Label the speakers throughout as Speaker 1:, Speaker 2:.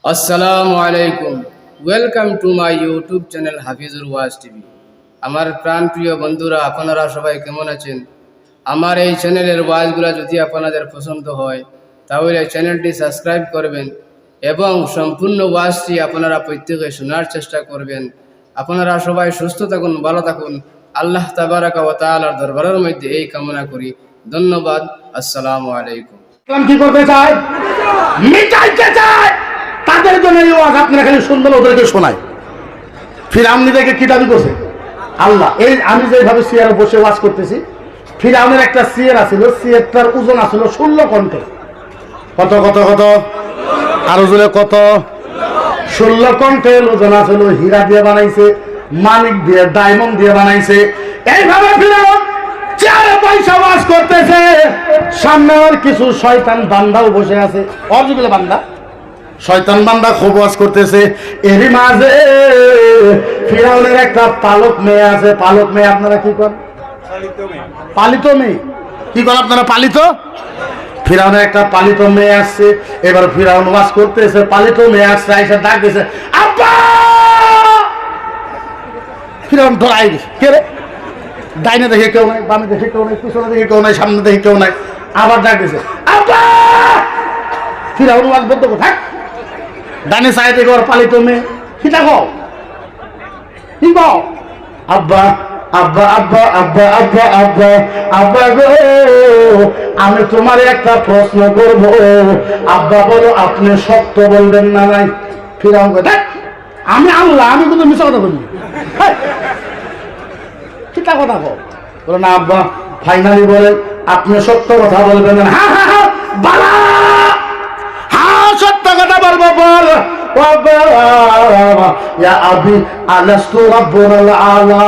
Speaker 1: আসসালামু আলাইকুম। Welcome to my YouTube channel Hafizur was TV. আমার প্রাণপ্রিয় বন্ধুরা, আপনারা সবাই কেমন আছেন? আমার এই চ্যানেলের ওয়াজগুলো যদি আপনাদের পছন্দ হয় তাহলে চ্যানেলটি সাবস্ক্রাইব করবেন এবং সম্পূর্ণ ওয়াজটি আপনারা প্রত্যেকে শোনার চেষ্টা করবেন। আপনারা সবাই সুস্থ থাকুন, ভালো থাকুন। আল্লাহ তাবারাকা ওয়া তাআলার দরবারের মধ্যে এই কামনা করি। ধন্যবাদ। আসসালামু আলাইকুম।
Speaker 2: ইসলাম কি করতে চায়? মিটাইতে চায়। তাদের জন্য এই ওয়াজ আপনারা খালি শুনবেন, ওদেরকে শোনায়। ফিরআউনীদেরকে কি দাবি করছে আল্লাহ? এই আমি যেভাবে সিয়ারে বসে ওয়াজ করতেছি, ফিরআউনের একটা সিয়ার আছিল, সিয়ারটার ওজন আছিল 16 কন্টে। কত কত কত আর ওজনে কত? 16 কন্টেল ওজন আছিল। হীরা দিয়ে বানাইছে, মানিক দিয়ে, ডায়মন্ড দিয়ে বানাইছে। এইভাবে ফিরআউন চারে পয়সা ওয়াজ করতেছে। সামনে আর কিছু শয়তান বান্দাও বসে আছে, অর্জুগুলো বান্দা, শয়তান বান্দা খুব ওয়াজ করতেছে। এরই মাঝে ফিরআউনের একটা পালক মেয়ে আছে। পালক মেয়ে আপনারা কি করেন? পালিত মেয়ে। কি করেন আপনারা? পালিত। ফিরআউনের একটা পালিত মেয়ে আসছে। এবার ফিরআউন ওয়াজ করতেছে, পালিত মেয়ে আসছে, আইসা ডাক দিয়েছে, আব্বা! ফিরআউন ধরাই দিছে, কে রে? ডাইনে দেখে কেউ নাই, বামে দেখে কেউ নাই, পিছনে দেখে কেউ নাই, সামনে দেখে কেউ নাই। আবার ডাক দিয়েছে, আব্বা! ফিরআউন ওয়াজ বন্ধ করে থাক। ডানে সাইড থেকে ওর পালিত মেয়ে, কি দেখো? কি কও? আব্বা আব্বা আব্বা আব্বা আব্বা আব্বা আব্বা গো, আমি তোমার একটা প্রশ্ন করব। আব্বা বলো, আপনি সত্য বলবেন না নাই? ফিরআউন কয়, দেখ আমি আল্লাহ, আমি কিন্তু মিথ্যা কথা বলি। কিতা কথা কও? বলো না আব্বা, ফাইনালি বলেন আপনি সত্য কথা বলবেন না? হ্যাঁ হ্যাঁ হ্যাঁ বালা, হ্যাঁ সত্য কথা বলবো, বল। ইয়া আবি আলাস্তু রাব্বুল আলা,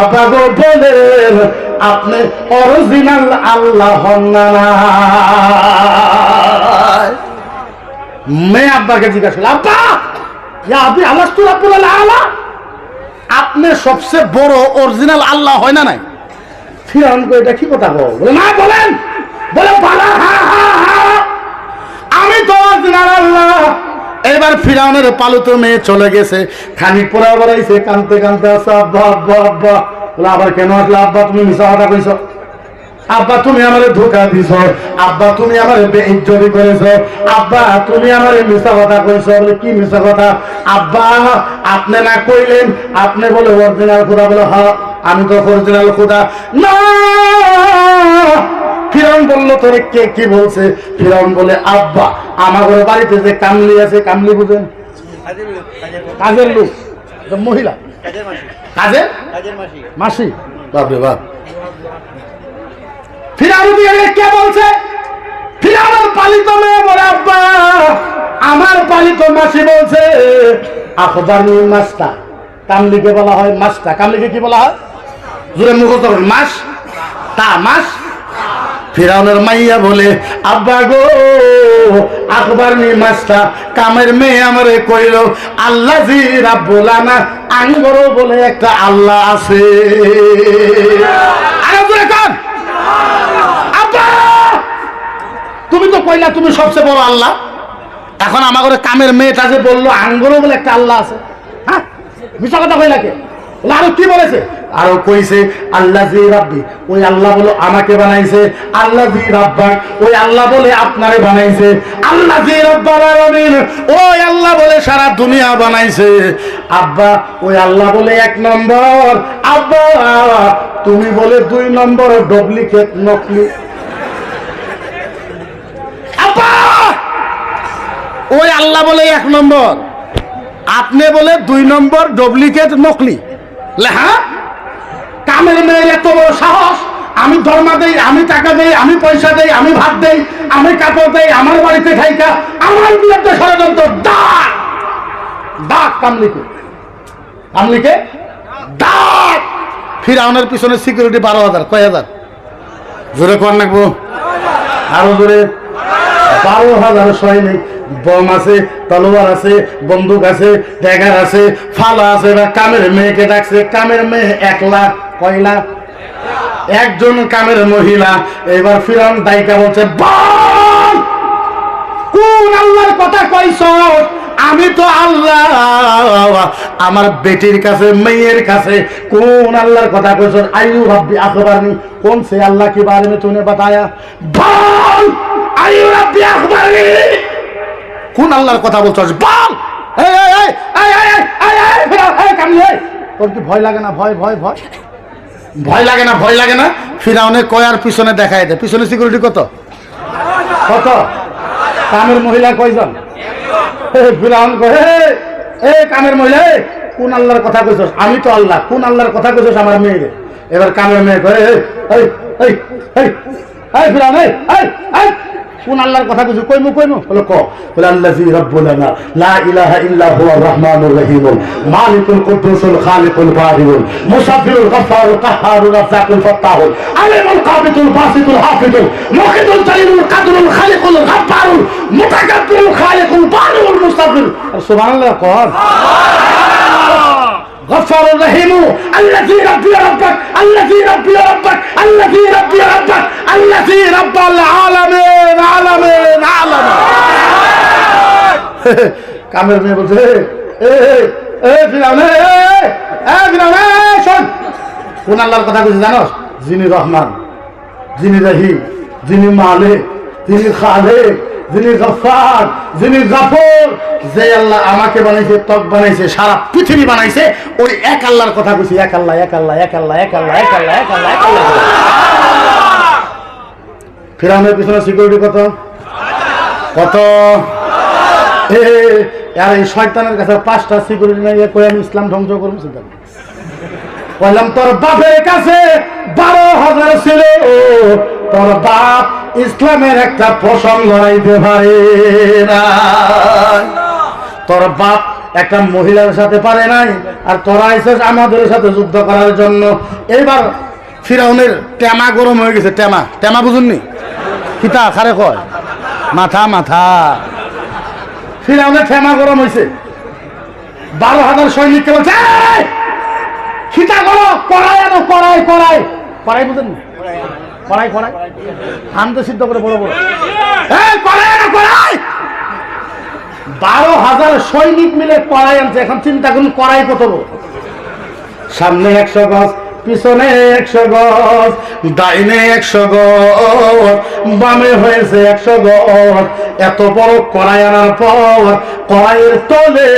Speaker 2: আব্বা গো বলেন আপনি অরিজিনাল আল্লাহ হন না? মেয়ে আব্বাকে জিজ্ঞাসা করল, আব্বা ইয়া আবি আলাস্তু রাব্বুল আলা, আপনি সবচেয়ে বড় অরিজিনাল আল্লাহ হয় না নাই? ফিরআউন কই, এটা কি কথা কও? বলে না, বলেন। বলে বালা, হ্যাঁ হ্যাঁ হ্যাঁ আমি তো অরিজিনাল আল্লাহ। এবার ফিরআউনের পালিত মেয়ে চলে গেছে। খানিক পরে আবার আইছে, কাঁদতে কাঁদতে আছে, আব্বা আব্বা আব্বা। বলে আবার কেন আসলে? আব্বা তুমি মিছা কথা কইছো, আব্বা তুমি আমারে ধোঁকা দিছো, আব্বা তুমি আমারে বেইজ্জতি করেছো, আব্বা তুমি আমারে মিছা কথা কইছো। বলে কি মিছা কথা? আব্বা আপনি না কইলেন আপনি বলে অরিজিনাল খোদা? বলে হ্যাঁ আমি তো অরিজিনাল খোদা। না, ফিরআউন বলল তোরে কে কি বলছে? ফিরআউন বলে, আব্বা আমাদের বাড়িতে যে কামলি আছে, কামলি বুঝেন? কাজের লোক, মহিলা, কাজের মাসি। বাপরে বাপ। ফিরআউন কে বলছে? ফিরআউনের পালিত মেয়ে বলে, আব্বা আমার পালিত মাসি বলছে। আখবারনি মাস্তা, কামলিকে বলা হয় মাস্তা। কামলিকে কি বলা হয়? জোরে মুখস্থ করেন, মাস তা মাস। ফিরআউনের মাইয়া বলে, আব্বা গো আখবারনি মাস্তা, কামের মেয়ে আমারে কইল আল্লাজি রাব্বুল আনা, আঙ্গরও বলে একটা আল্লাহ আছে। আরে জোরে কর, আব্বা তুমি তো কইলা তুমি সবচেয়ে বড় আল্লাহ, এখন আমাদের কামের মেয়েটা যে বললো আঙ্গরও বলে একটা আল্লাহ আছে, হ্যাঁ মিছা কথা কইলা কে? আরো কি বলেছে? আরো কইছে আল্লাজি রাব্বি, ওই আল্লাহ বলে আমাকে বানাইছে। আল্লাজি রাব্বাক, ওই আল্লাহ বলে আপনারে বানাইছে। আল্লাজি রাব্বাল আলামিন, ওই আল্লাহ বলে সারা দুনিয়া বানাইছে। আব্বা ওই আল্লাহ বলে 1 নম্বর, আব্বা তুমি বলে 2 নম্বর, ডুপ্লিকেট নকলি। আব্বা ওই আল্লাহ বলে 1 নম্বর, আপনি বলে 2 নম্বর, ডুপ্লিকেট নকলি। হ্যাঁ কামের মেয়ের এত বড় সাহস! আমি ধর্মা দেই, আমি টাকা দেই, আমি পয়সা দেই, আমি ভাত দেই, আমি কাপড় দেই, আমার বাড়িতে থাইকা আমার বিরুদ্ধে ষড়যন্ত্র। ডাক ডাক কামলিকে, কামলিকে ডাক। ফিরআউনের পিছনে সিকিউরিটি 12,000। কয় হাজার? জোরে কর নাকবো, আরো জোরে। 12,000 সৈনিক, বম আছে, তলোয়ার আছে, বন্দুক আছে, ড্যাগার আছে, ফালা আছে। কামের মেয়েকে ডাকছে। কামের মেয়ে 1 লাখ। কয় লাখ? একজন কামের মহিলা। এবার ফিরআউন দায়িকা বলছে, বল কোন আল্লাহর কথা কইছ? আমি তো আল্লাহ আমার বেটির কাছে মেয়ের কাছে কোন আল্লাহর কথা কইছ আইয়ু রাব্বি আখবারনি কোন সে अल्लाह के बारे में तूने बताया বল আইয়ু রাব্বি আখবারনি কোন আল্লাহর কথা বলছস বল এই এই এই এই এই এই কামলি তোর কি ভয় লাগে না ভয় ভয় ভয় ভয় লাগে না ভয় লাগে না ফিরাউনে কয়ার পিছনে দেখায় দেয় পিছনে সিকিউরিটি কত কত কামের মহিলা কয়জন ফিরাউন কহে এ কামের মহিলা কোন আল্লাহর কথা কইছস আমি তো আল্লাহ কোন আল্লাহর কথা কইছস আমার মেয়ে এবার কামের মেয়ে কহে এই এই এই এই ফিরাউন এই এই কোন আল্লাহর কথা কইছস কইমু কইমু বলে ক বলে আল্লাযী রাব্বুনা লা ইলাহা ইল্লা হুয়ার রহমানুর রহিম মালিকুল কুদ্দুসুল খালিকুল বারিউল মুসাফিরুল গফফারুল কাহ্হারুর রাজ্জাকুল ফাত্তাহুল আলিমুল কাবিতুল বাসিতুল হাফিজুল মুকিতুল জালিলুল কাদরুল খালিকুল গফফারুল মুতাকাব্বিরুল খালিকুল বারিউল মুস্তাফির সুবহানাল্লাহ কর غفار الرحيم الذي ربي ربك الذي ربي ربك الذي ربي ربك الذي رب العالمين عالمين عالمين কামের মেয়ে বলছে এ ফিরাউন এ ফিরাউন শোন কোন আল্লাহর কথা কইছিস জানোস যিনি রহমান যিনি রহিম যিনি মালিক যিনি খালিক যিনি গফফার যিনি গফুর যে আল্লাহ আমাকে বানাইছে তক বানাইছে সারা পৃথিবী বানাইছে ওই এক আল্লাহর কথা কইছি এক আল্লাহ এক আল্লাহ এক আল্লাহ এক আল্লাহ এক আল্লাহ এক আল্লাহ এক আল্লাহ ফিরাউনের পিছনে সিকিউরিটি কত কত আর এই শয়তানের কাছে 5টা সিকিউরিটি নাই কই আমি ইসলাম ধ্বংস করব চিন্তা বললাম তোর বাপের কাছে 12,000 ছিল তোর বাপ ইসলামের একটা পশম লড়াইতে পারে না তোর বাপ একটা মহিলার সাথে পারে নাই আর তোরা আইছিস আমাদের সাথে যুদ্ধ করার জন্য এবার ফিরাউনের টেমা গরম হয়ে গেছে টেমা টেমা বুঝুননি কিতা খারে কয় মাথা মাথা ফিরাউনের টেমা গরম হয়েছে 12,000 সৈনিককে বলছে খিতা করো কড়াই আনো কড়াই কড়াই কড়াই বুঝেন কড়াই কড়াই হামদে সিদ্ধ করে বড় বড় এই কড়াই আনো কড়াই 12,000 সৈনিক মিলে কড়াই আনছে এখন চিন্তা করুন কড়াই কত বড় সামনে 100 গজ পিছনে 100 গজ ডাইনে 100 গজ বামে হয়েছে 100 গজ এত বড় কড়াই আনার পর কড়াইয়ের তলে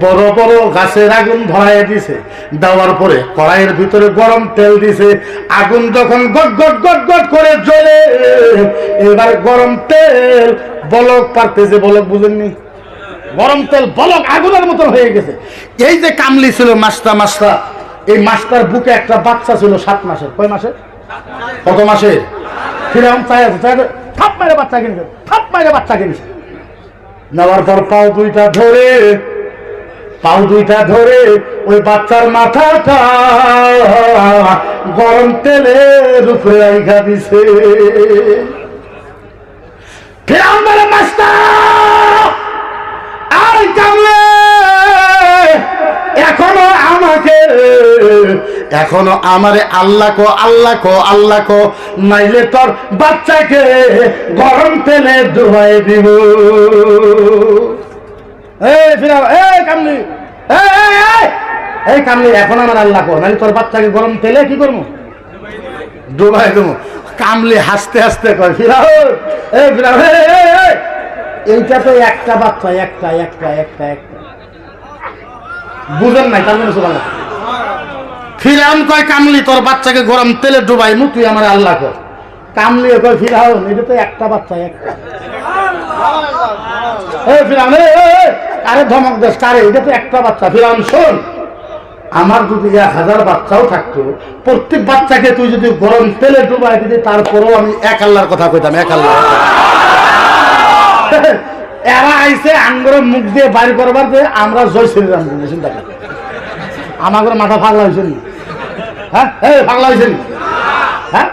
Speaker 2: বড় বড় গাছের আগুন ধরায় দিছে দেওয়ার পরে কড়াইয়ের ভিতরে গরম তেল দিছে আগুন যখন গট গট গট গট করে জ্বলে এবার গরম তেল বলক পারতেছে বলক বুঝেননি গরম তেল বলক আগুনের মতো হয়ে গেছে এই যে কামলি ছিল মাস্তা এই মাস্টার বুকে একটা বাচ্চা ছিল 7 মাসের কয় মাসের কত মাসের ফিরাউন চাই থাপ মারে বাচ্চা কিনেছে থাপ মারে বাচ্চা কিনেছে নেওয়ার পর পাও দুইটা ধরে ওই বাচ্চার মাথাটা গরম তেলের উপরে রাইখা দিছে ফিরাউন বলে মাস্টার আর কামলে এখনো আমারে আল্লাহ কো নাইলে তোর বাচ্চাকে গরম তেলে ডুবাই দিব এই কামলি এখন আমার আল্লাহ কো নাইলে তোর বাচ্চাকে গরম তেলে কি করবো ডুবাই দেবো কামলি হাসতে হাসতে কয় ফিরাউন এইটা তো একটা বাচ্চা একটা বুঝেন নাই তার মানে সুবহানাল্লাহ ফিরাউন কয় কামলি তোর বাচ্চাকে গরম তেলে ডুবাই মু তুই আমার আল্লাহ কর কামলি কয় ফিরাউন এটা তো একটা বাচ্চা একটা এই ফিরাউন আরে ধমক দেশ কারে এটা তো একটা বাচ্চা ফিরাউন শোন আমার যদি 1000 বাচ্চাও থাকতো প্রত্যেক বাচ্চাকে তুই যদি গরম তেলে ডুবাই দিতি তারপরেও আমি এক আল্লাহর কথা কইতাম এক আল্লাহ এরা আইসে আঙ্গুরের মুখ দিয়ে বাইর করবার যে আমরা জয় শ্রীরাম চিন্তা করি আমাদের মাথা পাগলা হয়েছে নি হ্যাঁ পাগলা হয়েছে নি হ্যাঁ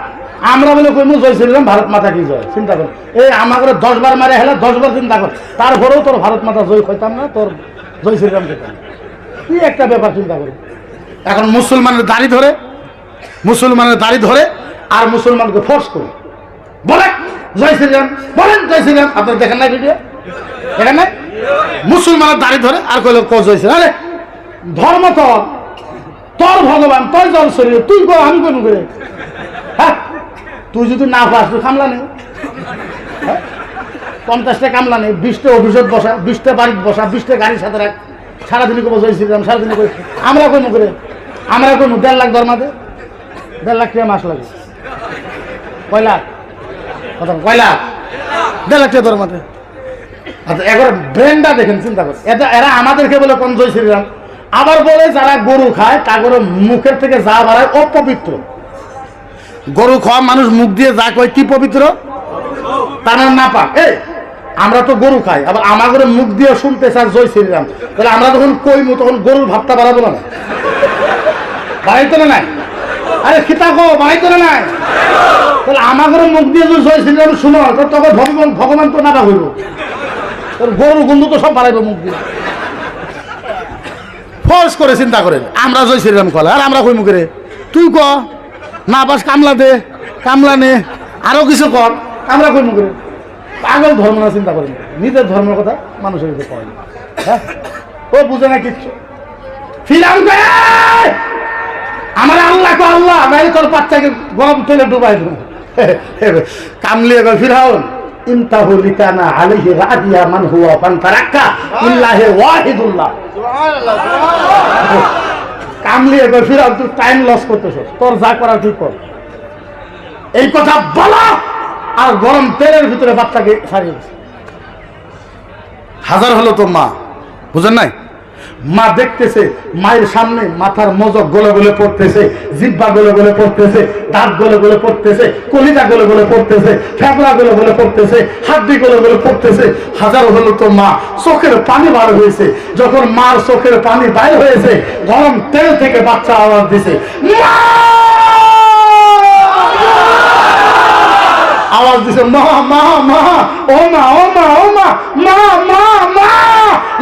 Speaker 2: আমরা বলে কইমু জয় শ্রীরাম ভারত মাতা কি জয় চিন্তা কর এই আমাদের 10 বার মারে হেলে 10 বার চিন্তা কর তারপরেও তোর ভারত মাতা জয় হইতাম না তোর জয় শ্রীরাম খেতাম কি একটা ব্যাপার চিন্তা করি এখন মুসলমানের দাড়ি ধরে আর মুসলমানকে ফোর্স করে বলে জয় শ্রীরাম বলেন জয় শ্রীরাম আপনারা দেখেন না ভিডিও দেখেন না মুসলমানের দাড়ি ধরে আর কইল কজ হয়েছে, আরে ধর্ম তোর, তোর ভগবান, তোর জল শরীর, তুই কো আমি কোন করে? হ্যাঁ, তুই যদি না পাস তুই কামলা নেই, 50টা কামলা নেই, 20টা অভিযোগ বসা, 20টা বাড়িতে বসা, 20টা গাড়ির সাথে রাখ, সারাদিনই কব জয়শ্রীরাম, সারাদিনই কই আমরা কইমু করে, আমরা কইমু 1.5 লাখ ধর্মাতে, 1.5 লাখ টাকা মাস লাগে, কয় লাখ কথা, কয় লাখ, 1.5 লাখ টাকা ধর্মাতে। আচ্ছা এবার ব্রেনটা দেখেন, চিন্তা করেন, এরা আমাদেরকে বলে কোন জয় শ্রীরাম, আবার বলে যারা গরু খায় তাদের মুখের থেকে যা বাড়ায় অপবিত্র। গরু খাওয়া মানুষ মুখ দিয়ে যা কয় কি পবিত্র, তার না পাক। এই আমরা তো গরু খাই, আবার আমাদের মুখ দিয়ে শুনতে চাই জয় শ্রীরাম, তাহলে আমরা যখন কইমু তখন গরুর ভাবটা বাড়াবো না, বাড়াইতো না নাই? আরে খিতা গো বাড়াইতো না নাই? তাহলে আমাদের মুখ দিয়ে যদি জয় শ্রীরাম শুনো তখন ভগবান তো না হইব, গরু গন্ধ তো সব বাড়াইবো মুখ দিয়ে। ফোর্স করে চিন্তা করেন, আমরা জয় শ্রীরাম কলা আর আমরা কই মুখে তুই ক না বাস কামলা দে, কামলা নে, আরো কিছু কর, আমরা কই মুখে পাগল ধর্ম না। চিন্তা করেন নিজের ধর্মের কথা মানুষের কাছে কয় না, হ্যাঁ ও বুঝে না কিচ্ছু। ফিরাম আমার আল্লাহ কো আল্লাহ নাই, তোর বাচ্চাকে গরম তেলে ডুবাই দেবো। কামলিয়ে গো ফিরাউন ইনতাহু লিকানা আলাইহি রাদিয়া মান হুয়া ফান্তারাক্কা ইল্লাহি ওয়াহিদুল্লাহ। কামলিয়ে গো ফিরাউন তুই টাইম লস করতেছস, তোর যা করার তুই কর। এই কথা বলা আর গরম তেলের ভিতরে বাচ্চাকে ছাড়িয়ে দিচ্ছে। হাজার হলো তো মা, বুঝেন নাই? মা দেখতেছে মায়ের সামনে মাথার মজক গলে গলে পড়তেছে, জিব্বা গলে গলে পড়তেছে, দাঁত গলে গলে পড়তেছে, কলিজা গলে গলে পড়তেছে, ফেবলা গলে গলে পড়তেছে, হাড্ডি গলে গলে পড়তেছে। হাজার হলো তো মা, চোখের পানি বার হয়েছে। যখন মার চোখের পানি বাইর হয়েছে, গরম তেল থেকে বাচ্চা আওয়াজ দিছে, মা আওয়াজ দিছে, মা মা মা, ও মা ও মা ও মা, মা মা মা,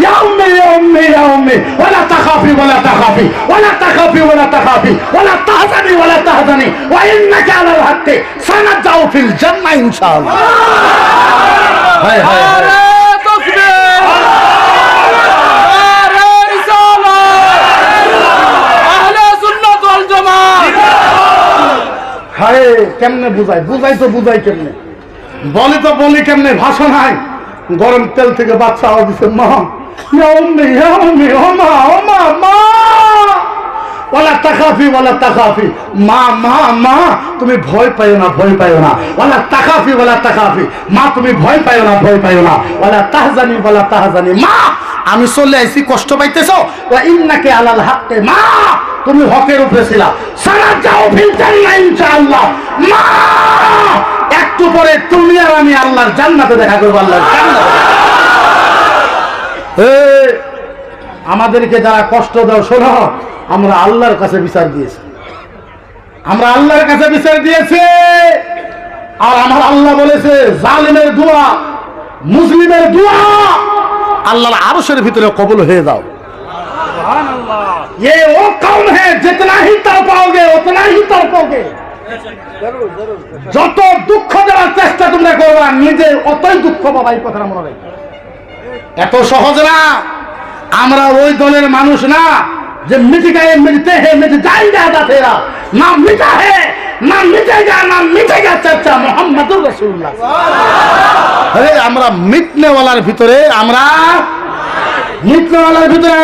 Speaker 2: ইয়া উম্মি ইয়া উম্মি ইয়া উম্মি, ওয়ালা তাখাফি ওয়ালা তাখাফি ওয়ালা তাখাফি ওয়ালা তাখাফি ওয়ালা তাহজানি ওয়ালা তাহজানি ওয়া ইন্নাকা আলাল হাক্কি সানাজাউ ফিল জান্নাহ ইনশাআল্লাহ। হায় হায় হায়, তাকবীর, আরে রিসালাত, আহলে সুন্নাত ওয়াল জামাত। হায় কেমনে বুঝাই, বুঝাই তো বুঝাই কেমনে, বলি তো বলি কেমনে, ভাষা নাই। গরম তেল থেকে বাচ্চা আওয়াজ দিছে, মা ইয়া উম্মি ইয়া উম্মি, ও মা ও মা মা, ওয়ালা তাখাফি ওয়ালা তাখাফি, মা মা মা তুমি ভয় পাইও না, ভয় পাইও না, ওয়ালা তাখাফি ওয়ালা তাখাফি, মা তুমি ভয় পাইও না, ভয় পাইও না, ওয়ালা তাহজানি ওয়ালা তাহজানি, মা আমি চলে আইছি, কষ্ট পাইতেছো, ওয়া ইন্নাকা আলাল হাক্কি, মা তুমি হকের উপরে ছিলা, সানাজাউ ফিল জান্নাহ ইনশাআল্লাহ। মা একটু পরে তুমি আর আমি আল্লাহর জান্নাতে দেখা করব, আল্লাহর জান্নাতে। আমাদেরকে যারা কষ্ট দাও শোনো, আমরা আল্লাহর কাছে বিচার দিয়েছি, আমরা আল্লাহর কাছে বিচার দিয়েছি। আর আমার আল্লাহ বলেছে জালিমের দোয়া, মুসলিমের দোয়া আল্লাহর আরশের ভিতরে কবুল হয়ে যাও। ये वो कौम है जितना ही तड़पाओगे उतना ही तड़पोगे। যত দুঃখ দেওয়ার চেষ্টা তোমরা করবা নিজে অতই দুঃখ পাবা, এই কথাটা মনে রাখবে। এত সহজ না, আমরা ওই দলের মানুষ না যে মিটিকায়ে মিলতে হে মিট যাएगा आधा तेरा, ना मिटा है ना मिटेगा ना मिटेगा चर्चा मुहम्मदुर রাসূলুল্লাহ। আরে আমরা মিটনেওয়ালার ভিতরে, আমরা মিটনেওয়ালার ভিতরে,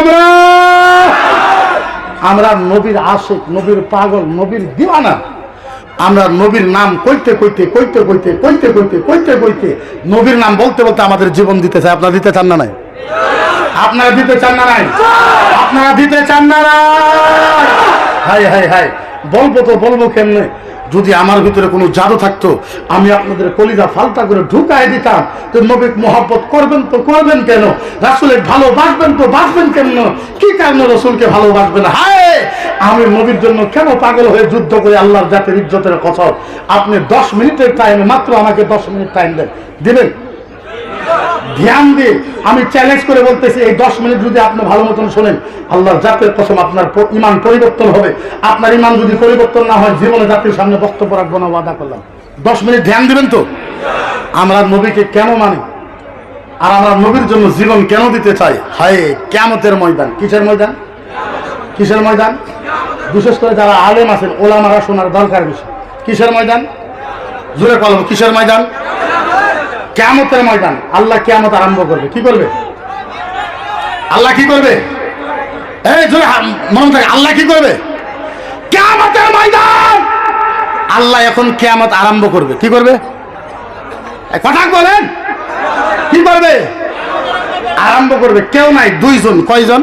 Speaker 2: আমরা নবীর আশিক, নবীর পাগল, নবীর দিওয়ানা। আমরা নবীর নাম কইতে কইতে কইতে কইতে কইতে কইতে কইতে কইতে নবীর নাম বলতে বলতে আমাদের জীবন দিতে চাই। আপনারা দিতে চান না নাই? আপনারা দিতে চান না নাই? আপনারা দিতে চান না নাই? হাই হাই হাই, বলবো তো বলবো কেমনে? যদি আমার ভিতরে কোনো জাদু থাকতো আমি আপনাদের কলিজা ফালতা করে ঢুকাই দিতাম। তো নবী মোহাব্বত করবেন তো করবেন কেন, রাসূলের ভালোবাসবেন তো বাসবেন কেন, কি কারণে রাসূলকে ভালোবাসবেন? হায় আমি নবীর জন্য কেন পাগল হয়ে যুদ্ধ করে আল্লাহর জাতের ইজ্জতের কসম। আপনি 10 মিনিটের টাইমে, মাত্র আমাকে 10 মিনিট টাইম দেন, দিবেন? ধ্যান দিয়ে আমি চ্যালেঞ্জ করে বলতেছি, এই 10 মিনিট যদি আপনি ভালো মতন শোনেন, আল্লাহর জাতের কসম আপনার ঈমান পরিবর্তন হবে। আপনার ঈমান যদি পরিবর্তন না হয়, জীবনে জাতির সামনে বক্তব্য রাখবো না, ওয়াদা করলাম। 10 মিনিট ধ্যান দিবেন তো? আমরা নবীকে কেন মানি? আর আমরা নবীর জন্য জীবন কেন দিতে চাই? হায় কিয়ামতের ময়দান। কিসের ময়দান? কিসের ময়দান? বিশেষ করে যারা আলেম আছেন ওলামারা শোনার দরকার বিষয়। কিসের ময়দান? জোরে কলম, কিসের ময়দান? কিয়ামতের ময়দান। আল্লাহ কিয়ামত আরম্ভ করবে। কি করবে? আল্লাহ কি করবে? এই জোরে মনে থাকে, আল্লাহ কি করবে? কিয়ামতের ময়দান। আল্লাহ এখন কিয়ামত আরম্ভ করবে। কি করবে? কথা বলেন, কি করবে? আরম্ভ করবে। কেউ নাই, দুইজন। কয়জন?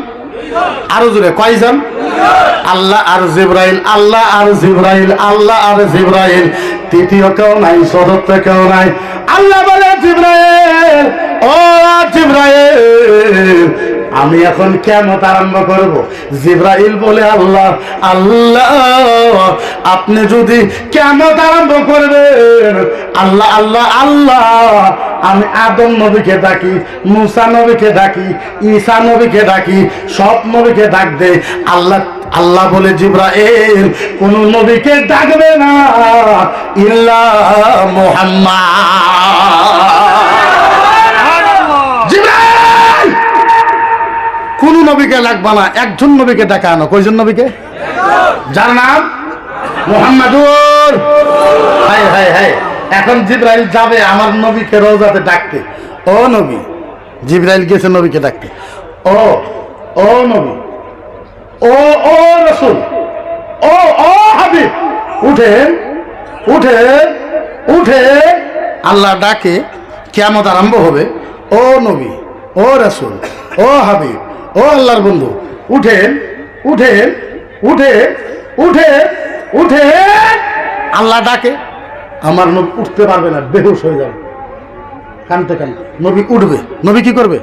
Speaker 2: আরো জোরে, কয়জন? আল্লাহ আর জিবরাইল, আল্লাহ আর জিবরাইল, আল্লাহ আর জিবরাইল। তৃতীয় কেউ নাই, চতুর্থ কেউ নাই। আল্লাহ বলে জিবরাইল, ও জিবরাইল, আমি এখন কিয়ামত আরম্ভ করব। জিবরাইল বলে, আল্লাহ আল্লাহ, আপনি যদি কিয়ামত আরম্ভ করবেন, আল্লাহ আল্লাহ আল্লাহ, আমি আদম নবীকে ডাকি, মুসা নবীকে ডাকি, ঈসা নবীকে ডাকি, সব নবীকে ডাক দে। আল্লাহ আল্লাহ বলে, জিবরাইল কোন নবীকে ডাকবে না ইল্লা মুহাম্মদ। জিবরাইল কোন নবীকে ডাকবা না, একজন নবীকে ডাকা আনো। কয়জন নবীকে? যার নাম মুহাম্মাদুর। হায় হায় হায়। এখন জিবরাইল যাবে আমার নবীকে রওজাতে ডাকতে। ও নবী, জিবরাইল গেছে নবীকে ডাকতে। ও ও নবী, ও ও রাসূল, ও ও হাবিব, উঠেন উঠেন উঠেন। আল্লাহ ডাকে, কিয়ামত আরম্ভ হবে। ও নবী, ও রাসূল, ও হাবিব, ও আল্লাহর বন্ধু, উঠেন উঠেন উঠেন উঠেন উঠেন। আল্লাহ ডাকে, আমার নবী উঠতে পারবে না, বেহুশ হয়ে যাবে কানতে কানতে। নবী উঠবে। নবী কি করবে?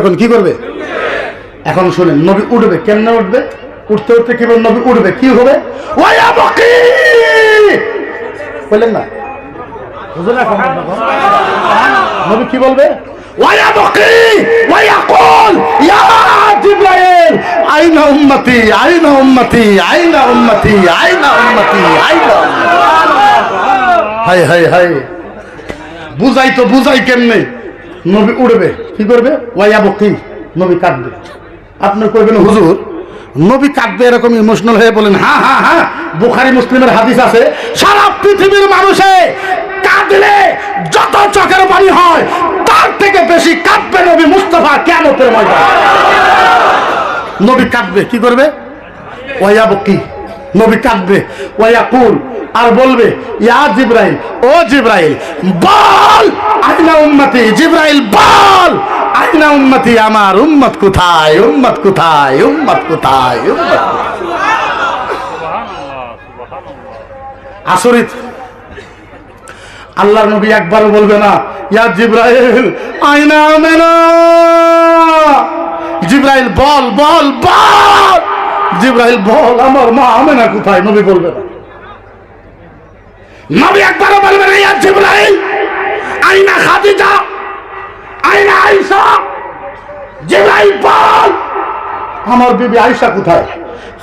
Speaker 2: এখন কি করবে? এখন শুনেন, নবী উঠবে। কেমনে উঠবে? উঠতে উঠতে কি বলবে? নবী উঠবে, কি হবে? ওয়া বকি বললেন না, বুঝলেন? এখন নবী কি বলবে? ওয়া বকি ওয়া ইয়াকুল ইয়া জিবরাইল আইনা উম্মতি, আইনা উম্মতি, আইনা উম্মতি, আইনা উম্মতি, আইনা। হায় হায় হায়, বুঝাই তো বুঝাই কেমনে? নবী উঠবে, কি করবে? ওয়া বকি, নবী কাঁদবে। আপনি করবেন, হুজুর নবী কাঁদবে এরকম ইমোশনাল হয়ে বলেন? হ্যাঁ হ্যাঁ হ্যাঁ, বুখারী মুসলিমের হাদিস আছে, সারা পৃথিবীর মানুষে কাঁদলে যত চোখের পানি হয় তার থেকে বেশি কাঁদবে নবী মুস্তাফা কিয়ামতের ময়দানে। নবী কাঁদবে, কি করবে? ওয়া বকি, নবী কাঁদবে। ওয়া ইয়াকুল, আর বলবে, ইয়া জিবরাইল, ও জিবরাইল বল আইনা উম্মতি। জিবরাইল বল আইনা উম্মতি, আমার উম্মত কোথায়, উম্মত কোথায়, উম্মত কোথায়, উম্মত কোথায়? আচরিত। আল্লাহর নবী একবারও বলবে না ইয়া জিবরাইল আইনা আমেনা। জিবরাইল বল বল বল, জিবরাইল বল আমার মা আমেনা কোথায়। নবী বলবে না। নবী একবারও বলবে না ইয়া জিবরাইল আইনা খাদিজা, আইনা আয়েশা। জিবরাইল বল আমার বিবি আয়েশা কোথায়,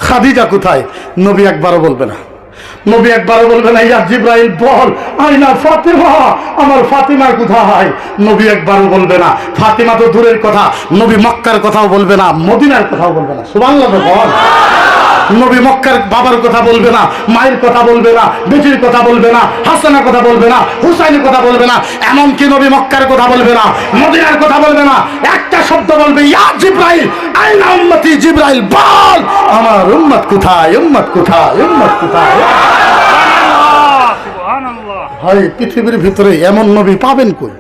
Speaker 2: খাদিজা কোথায়। নবী একবারও বলবে না। নবী একবারও বলবে না ইয়া জিবরাইল বল আইনা ফাতিমা, আমার ফাতিমা কোথায়। নবী একবারও বলবে না। ফাতিমা তো দূরের কথা, নবী মক্কার কথাও বলবে না, মদিনার কথাও বলবে না। সুবহানাল্লাহ বল। নবী মক্কার বাবার কথা বলবে না, মায়ের কথা বলবে না, বেটির কথা বলবে না, হাসানের কথা বলবে না, হুসাইনের কথা বলবে না, এমনকি নবী মক্কার কথা বলবে না, মদিনার কথা বলবে না। একটা শব্দ বলবে ইয়া জিবরাইল আইনা উম্মতি। জিবরাইল বল আমার উম্মত কোথায়, উম্মত কোথায়, উম্মত কোথায়। ভাই পৃথিবীর ভিতরে এমন নবী পাবেন কই?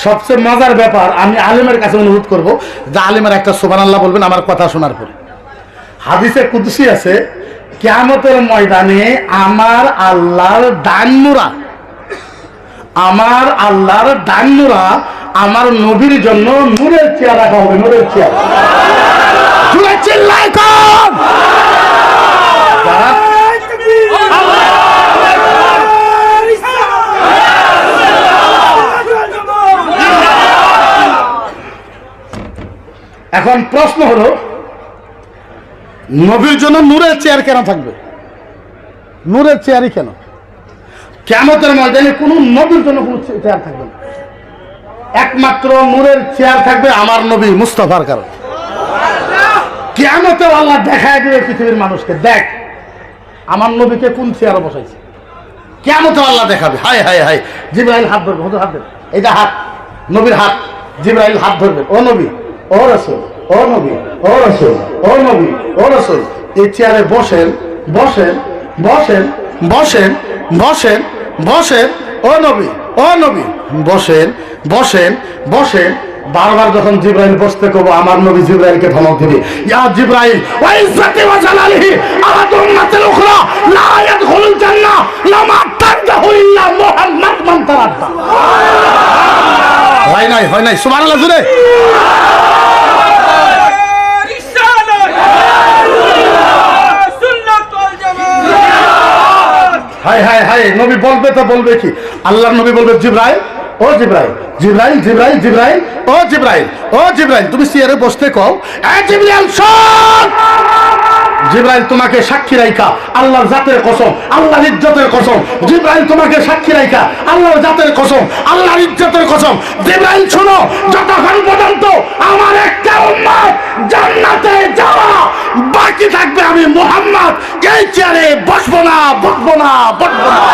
Speaker 2: সবচেয়ে মজার ব্যাপার, আমি আলেমের কাছে অনুরোধ করবো যে আলেমের একটা সুবহানাল্লাহ বলবেন আমার কথা শোনার পরে। হাদিসে কুদসি আছে, কিয়ামতের ময়দানে আমার আল্লাহর ডানমুরা, আমার আল্লাহর ডানমুরা আমার নবীর জন্য নূরের চেয়ার রাখা হবে। নূরের চেয়ার। জোরে চিল্লায় কোন? এখন প্রশ্ন হলো, নবীর জন্য নূরের চেয়ার কেন থাকবে? নূরের চেয়ারই কেন? কিয়ামতের ময়দানে কোনো নবীর জন্য কোনো চেয়ার থাকবে না, একমাত্র নূরের চেয়ার থাকবে আমার নবী মুস্তাফার কারণে। কিয়ামতে আল্লাহ দেখায় দেবে পৃথিবীর মানুষকে, দেখ আমার নবীকে কোন চেয়ারে বসাইছে। কিয়ামতে আল্লাহ দেখাবে। হায় হায় হায়, জিবরাইল হাত ধরবে, হুজুর হাত ধরবে, এটা হাত নবীর হাত, জিবরাইল হাত ধরবে, ও নবী, ও রাসূল, ও নবী, ও রাসূল, ও নবী, ও রাসূল, এই চেয়ারে বসেন, বসেন, বসেন, বসেন, বসেন, বসেন, ও নবী, ও নবী, বসেন, বসেন, বসেন। বারবার যখন জিবরাইল বসতে কব, আমার নবী জিবরাইলকে ধমক দিবে, ইয়া জিবরাইল ওয়া ইজ্জতি ওয়া জালালিহি আহাদু উম্মাতিল উখরা লা ইয়াদখুলুল জান্নাহ লামা তারদাহু ইল্লা মুহাম্মাদ মান তারাদ্দা। হয় নাই, হয় নাই, সুবহানাল্লাহ জুড়ে। হায় হায় হায়, নবী বলবে তো বলবে কি, আল্লাহর নবী বলবে, জিবরাইল, ও জিবরাইল, জিবরাইল, জিবরাইল, জিবরাইল, ও জিবরাইল, ও জিবরাইল, তুমি চেয়ারে বসতে কও, এ জিবরাইল শোন, জিবরাইল তোমাকে সাক্ষী রাইখা আল্লাহর জাতের কসম, আল্লাহর ইজ্জতের কসম, জিবরাইল তোমাকে সাক্ষী রাইখা আল্লাহর জাতের কসম, আল্লাহর ইজ্জতের কসম, জিবরাইল শোনো, যতক্ষণ পর্যন্ত আমার একটা উম্মত জান্নাতে যাওয়া বাকি থাকবে, আমি মুহাম্মদ এই চেয়ারে বসবো না, বসবো না, বসবো না।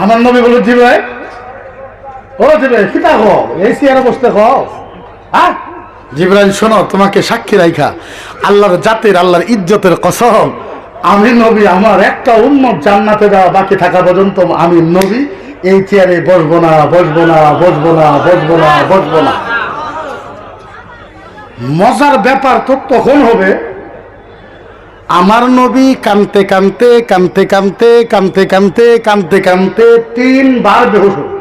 Speaker 2: আমার নবী বলে জিবরাইল, ও জিবরাইল কিতা কও, এই চেয়ারে বসতে কও, হ্যাঁ জিবরাইল শোনো, তোমাকে সাক্ষী রাইখা আল্লাহর জাতের, আল্লাহর ইজ্জতের কসম, আমি নবী আমার একটা উম্মত জান্নাতে যাওয়া বাকি থাকা পর্যন্ত আমি নবী এই চেয়ারে বসবো না, বসবো না, বসবো না, বসবো না, বসবো না। মজার ব্যাপার তো তখন হবে, আমার নবী কানতে কানতে কানতে কানতে কানতে কানতে কানতে কানতে 3 বার বেহুশ হবে।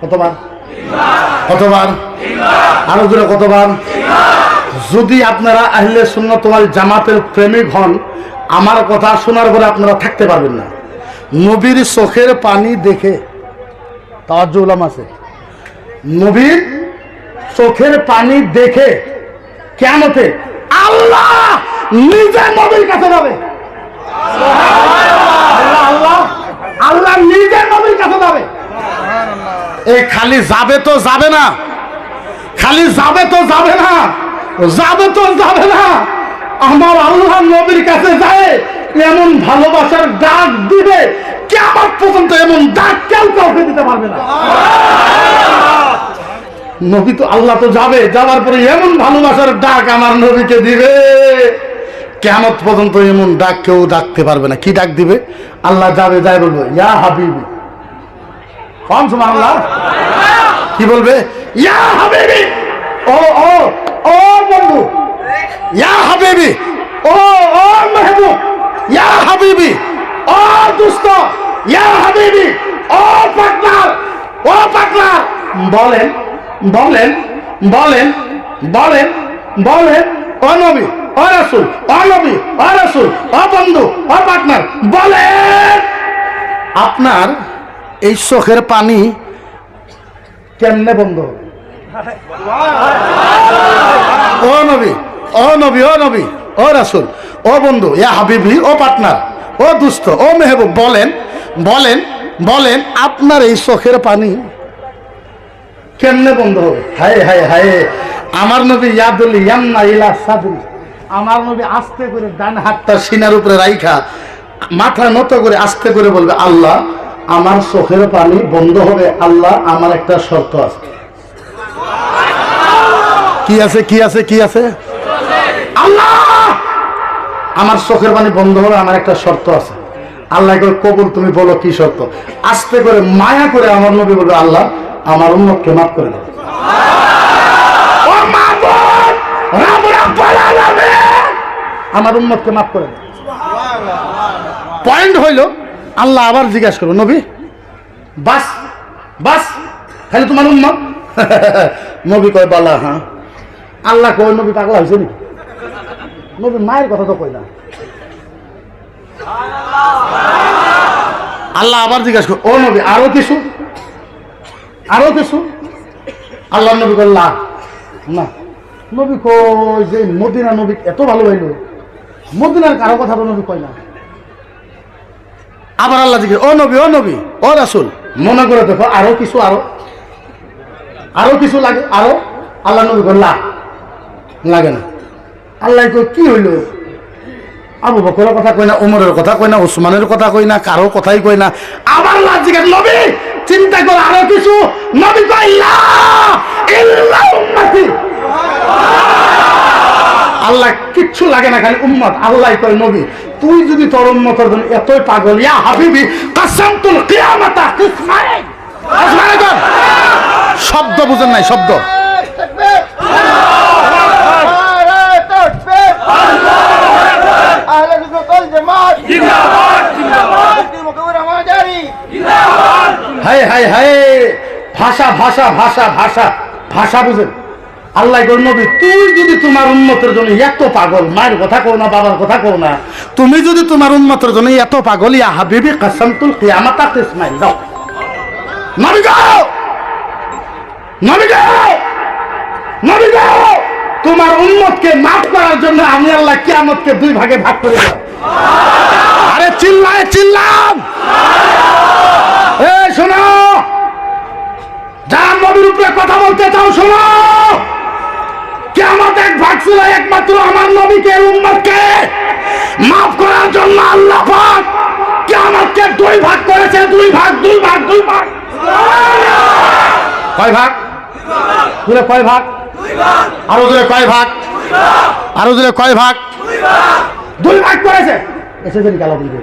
Speaker 2: কতবার? কতবার? আরো জোরে কতবার? যদি আপনারা আহলে সুন্নাত ওয়াল জামাতের প্রেমিক হন, আমার কথা শোনার পরে আপনারা থাকতে পারবেন না। নবীর চোখের পানি দেখে, তাওয়াজ্জুহ উলামা আছে, নবীর চোখের পানি দেখে কিয়ামতে আল্লাহ নিজে নবীর কাছে যাবে। আল্লাহ, আল্লাহ নিজে নবীর কাছে যাবে। এই খালি যাবে তো যাবে না, খালি যাবে তো যাবে না, যাবে তো যাবে না, আমার আল্লাহ নবীর কাছে যায় এমন ভালোবাসার ডাক দিবে, কিয়ামত পর্যন্ত এমন ডাক কেউ কাউকে দিতে পারবে না। নবী তো, আল্লাহ তো যাবে, যাওয়ার পরে এমন ভালোবাসার ডাক আমার নবীকে দিবে, কিয়ামত পর্যন্ত এমন ডাক কেউ ডাকতে পারবে না। কি ডাক দিবে? আল্লাহ যাবে, যাই বলবে, ইয়া হাবিবি। কম সুবহানাল্লাহ। কি বলবে? ইয়া হাবিবি, ও ও ও বন্ধু, ইয়া হাবিবি, ও ও মেহবুব, ইয়া হাবিবি, ও দোস্ত, ইয়া হাবিবি, ও পার্টনার, ও পার্টনার। বলেন বলেন বলেন বলেন বলেন, ও নবী, ও রাসূল, ও নবী, ও রাসূল, ও বন্ধু, ও পার্টনার, বলেন আপনার এই চোখের পানি কেমনে বন্ধ হবে? ও নবী, ও নবী, ও নবী, ও রাসূল, ও বন্ধু, ইয়া হাবিবি, ও পার্টনার, ও দোস্ত, ও মেহবুব, বলেন বলেন বলেন আপনার এই চোখের পানি কেমনে বন্ধ হবে? হায় হায় হায়, আমার নবী ইয়াদুল ইয়ামনা ইলা সাদরি, আমার নবী আস্তে করে ডান হাতটা সিনার উপরে রাইখা মাথা নত করে আস্তে করে বলবে, আল্লাহ আমার চোখের পানি বন্ধ হবে, আল্লাহ আমার একটা শর্ত আছে। কি আছে? কি আছে? কি আছে? আল্লাহ আমার চোখের পানি বন্ধ হবে, আমার একটা শর্ত আছে। আল্লাহ কই, কবুল, তুমি বলো কি শর্ত? আস্তে করে মায়া করে আমার নবী বলবে, আল্লাহ আমার উম্মতকে মাফ করে দাও। ও মাবুদ, রব রব্বুল আলামিন, আমার উম্মতকে মাফ করে দাও। পয়েন্ট হইল, আল্লাহ আবার জিজ্ঞাসা করো, নবী বাস বাস খালি তোমার উম্মত? নবী কয়, বলা হ্যাঁ। আল্লাহ কয়, নবী পাগলা হয়েছে নাকি? নবী মায়ের কথা তো কয় না। আল্লাহ আবার জিজ্ঞাসা করো, ও নবী আরো কিছু? আরো কিছু আল্লাহ নবী বললা না, নবী কই যে মদিনা নবী এত ভালো হইল, মদিনার কারো কথা তো নবী কয় না। আবার আল্লাহ জিজ্ঞেস, ও নবী ও নবী ও রাসূল, মনে করে দেখো আরো কিছু, আরো কিছু লাগে আরো। আল্লাহ নবী বললা লাগে না। আল্লাহ কই কি হইল? আবু বকরের কথা কই না, ওমরের কথা কই না, ওসমানের কথা কই না, কারো কথাই কই না। আবার আল্লাহ জিজ্ঞেস, নবী চিন্তা করে আরো কিছু? নবী কই লা ইল্লা উম্মতি। আল্লাহ কিচ্ছু লাগে না, খালি উম্মত। আল্লাহ কয় নবী তুই যদি তোর উম্মতের জন্য এতই পাগল, ইয়া হাবিবি কাসামতুল কিয়ামাতা কিসমাইন। আসমানে কর শব্দ বুঝেন নাই, শব্দ হাই হাই হাই, ভাষা ভাষা ভাষা ভাষা ভাষা বুঝেন। আল্লাহ নবী তুই যদি তোমার উন্মতের জন্য এত পাগল, মায়ের কথা কও না, বাবার কথা কও না, তুমি যদি তোমার উন্মতের জন্য এত পাগল, ইয়া হাবিবি কাসামতুল কিয়ামাতা কিসমাইন, দাও নবী যাও, নবী যাও, নবী যাও। তোমার উম্মতকে মাফ করার জন্য আমি আল্লাহ কিয়ামতকে দুই ভাগে ভাগ করে দেব। আরে চিল্লায় চিল্লাম, এই শোনো, যার নবীর উপরে কথা বলতে চাও শোনো, কিয়ামত এক ভাগ ছিল একমাত্র আমার নবীকে উম্মতকে মাফ করার জন্য আল্লাহ পাক কিয়ামতকে দুই ভাগ করেছে, দুই ভাগ দুই ভাগ দুই ভাগ। কয় ভাগ? জোরে কয় ভাগ? আরো জোরে কয় ভাগ? আরো জোরে কয় ভাগ? দুই ভাগ করেছে। এসেছেন কালা দিবে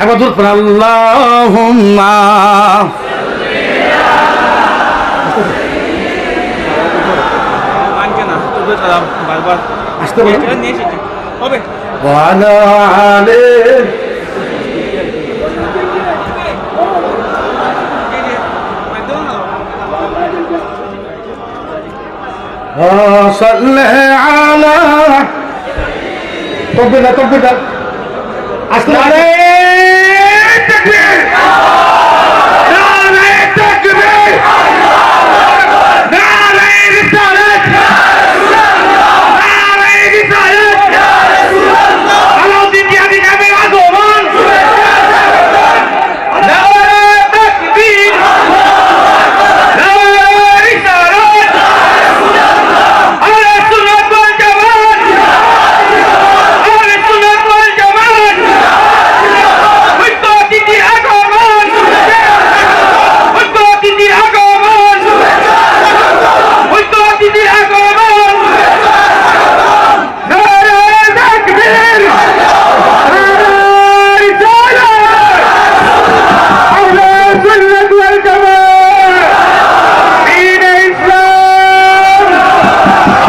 Speaker 2: একবার দূর পড়ে আল্লাহুম্মা আসতে বলে হবে ওয়ালা আলে صلى على طبنا أصل عليه تكبير، نعليه تكبير، نعليه رسالة، نعليه رسالة، على الدين يعني كامل عظمان، نعليه تكبير، نعليه رسالة، على السنة والجماعة، على السنة والجماعة، والتوحيد أقامان، والتوحيد أقامان، والتوحيد أقامان، نعليه تكبير، نعليه رسالة، على السنة والجماعة، دين الإسلام،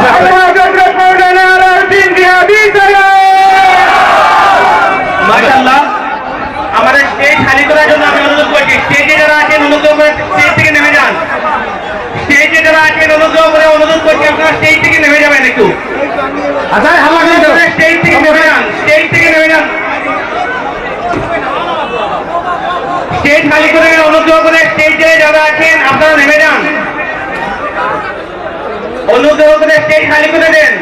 Speaker 2: محمد رسول الله دين بهذه
Speaker 3: মাশাআল্লাহ, আমাদের স্টেজ খালি করার জন্য আমি অনুরোধ করছি, স্টেজে যারা আছেন অনুগ্রহ করে স্টেজ থেকে নেমে যান। স্টেজে যারা আছেন অনুগ্রহ করে অনুরোধ করছি আপনারা স্টেজ থেকে নেমে যাবেন একটু।
Speaker 2: আচ্ছা হাল্লা করে
Speaker 3: স্টেজ থেকে নেমে যান, স্টেজ থেকে নেমে যান। স্টেজ খালি করে অনুগ্রহ করে স্টেজে যারা আছেন আপনারা নেমে যান। অনুগ্রহ করে স্টেজ খালি করে দেন।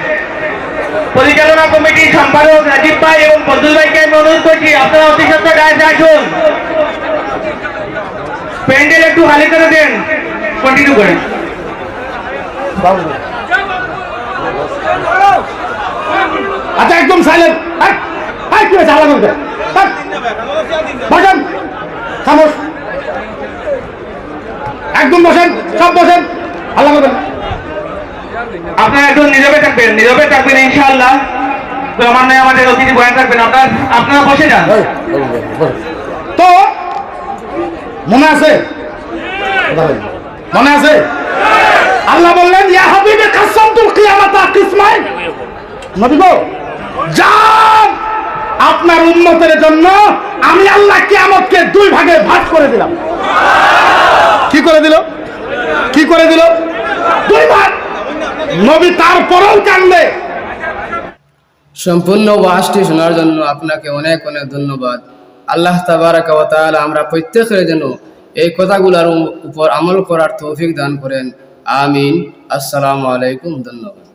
Speaker 3: পরিচালনা কমিটির সম্পাদক রাজীব ভাই এবং বদরুল ভাইকে আমি অনুরোধ করছি আপনারা অতি সত্ত্বর ডায়াসে আসুন। প্যান্ডেল একটু খালি করে দেন, কন্টিনিউ করেন।
Speaker 2: আচ্ছা একদম সাইলেন্ট, কি হয়েছে হাল্লা করতে? বসেন, খামোশ, একদম বসেন, সব বসেন, হাল্লা করবেন।
Speaker 3: আপনারা একটু নীরবে থাকবেন ইনশাআল্লাহ। তো আমার নয় আমাদের অতিথি বয়ান থাকবেন, আপনারা বসে যান।
Speaker 2: তো মনে আছে, মনে আছে আল্লাহ বললেন ইয়া হাবিবি কাসামতুল কিয়ামাতা কিসমাইন, নবী গো যান, আপনার উম্মতের জন্য আমি আল্লাহ কিয়ামতকে দুই ভাগে ভাগ করে দিলাম। কি করে দিল? কি করে দিল? দুই ভাগ। নবী তারপরেও কান্দে।
Speaker 1: সম্পূর্ণ ওয়াজটি শোনার জন্য আপনাকে অনেক অনেক ধন্যবাদ। আল্লাহ তাবারাকা ওয়া তাআলা আমরা প্রত্যেকের জন্য এই কথাগুলোর উপর আমল করার তৌফিক দান করেন। আমিন। আসসালামু আলাইকুম। ধন্যবাদ।